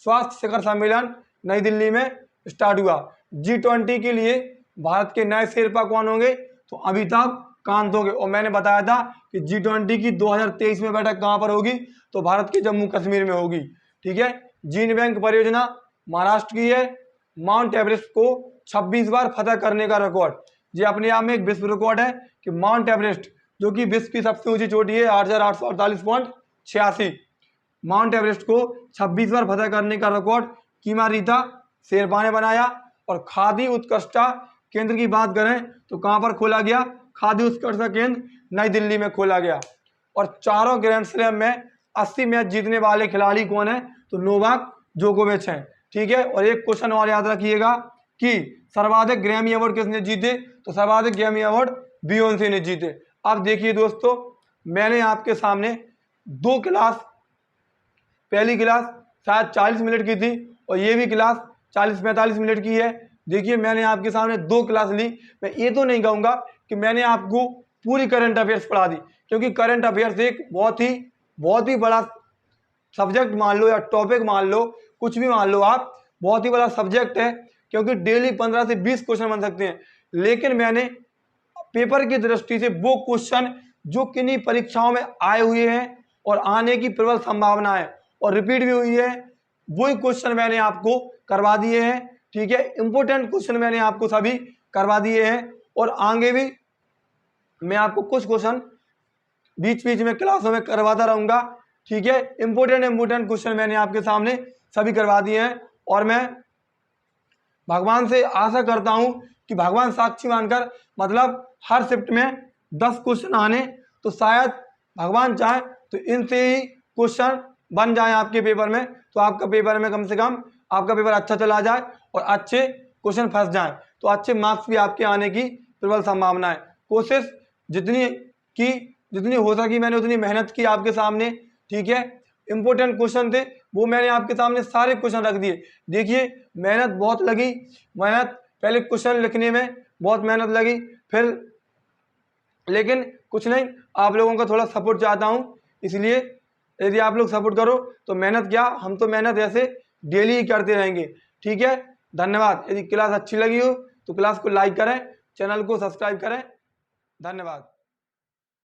स्वास्थ्य शिखर सम्मेलन नई दिल्ली में स्टार्ट हुआ। G20 के लिए भारत के नए शेरपा कौन होंगे, तो अमिताभ कांत होंगे। और मैंने बताया था कि G20 की 2023 में बैठक कहाँ पर होगी, तो भारत के जम्मू कश्मीर में होगी, ठीक है। जीन बैंक परियोजना महाराष्ट्र की है। माउंट एवरेस्ट को 26 बार फतह करने का रिकॉर्ड, ये अपने आप में एक विश्व रिकॉर्ड है कि माउंट एवरेस्ट जो कि विश्व की सबसे ऊंची चोटी है 8,848.86, माउंट एवरेस्ट को 26 बार फतह करने का रिकॉर्ड कीमा रीता शेरपा ने बनाया। और खादी उत्कृष्टता केंद्र की बात करें तो कहाँ पर खोला गया, खादी उत्कृष्टता केंद्र नई दिल्ली में खोला गया। और चारों ग्रैंड स्लैम में 80 मैच जीतने वाले खिलाड़ी कौन है, तो नोवाक जोकोविच हैं, ठीक है। और एक क्वेश्चन और याद रखिएगा कि सर्वाधिक ग्रैमी अवार्ड किसने जीते, तो सर्वाधिक ग्रैमी अवार्ड बियोंसे ने जीते। अब देखिए दोस्तों, मैंने आपके सामने 2 क्लास, पहली क्लास शायद 40 मिनट की थी और ये भी क्लास 40-45 मिनट की है। देखिए मैंने आपके सामने 2 क्लास ली। मैं ये तो नहीं कहूँगा कि मैंने आपको पूरी करंट अफेयर्स पढ़ा दी, क्योंकि करंट अफेयर्स एक बहुत ही बड़ा सब्जेक्ट मान लो या टॉपिक मान लो, कुछ भी मान लो आप, बहुत ही बड़ा सब्जेक्ट है, क्योंकि डेली 15 से 20 क्वेश्चन बन सकते हैं। लेकिन मैंने पेपर की दृष्टि से वो क्वेश्चन जो किन्हीं परीक्षाओं में आए हुए हैं और आने की प्रबल संभावना है और रिपीट भी हुई है, वही क्वेश्चन मैंने आपको करवा दिए हैं, ठीक है। इंपॉर्टेंट क्वेश्चन मैंने आपको सभी करवा दिए हैं और आगे भी मैं आपको कुछ क्वेश्चन बीच बीच में क्लासों में करवाता रहूंगा, ठीक है। इंपॉर्टेंट क्वेश्चन मैंने आपके सामने सभी करवा दिए हैं और मैं भगवान से आशा करता हूं कि भगवान साक्षी मानकर, मतलब हर शिफ्ट में 10 क्वेश्चन आने, तो शायद भगवान चाहे तो इनसे ही क्वेश्चन बन जाए आपके पेपर में, तो आपका पेपर में कम से कम आपका पेपर अच्छा चला जाए और अच्छे क्वेश्चन फंस जाए, तो अच्छे मार्क्स भी आपके आने की प्रबल संभावना है। कोशिश जितनी हो सकी मैंने उतनी मेहनत की आपके सामने, ठीक है। इंपॉर्टेंट क्वेश्चन थे वो मैंने आपके सामने सारे क्वेश्चन रख दिए। देखिए मेहनत बहुत लगी, पहले क्वेश्चन लिखने में बहुत मेहनत लगी, फिर लेकिन कुछ नहीं, आप लोगों का थोड़ा सपोर्ट चाहता हूं, इसलिए यदि आप लोग सपोर्ट करो तो मेहनत क्या, हम तो मेहनत ऐसे डेली ही करते रहेंगे, ठीक है। धन्यवाद। यदि क्लास अच्छी लगी हो तो क्लास को लाइक करें, चैनल को सब्सक्राइब करें। धन्यवाद।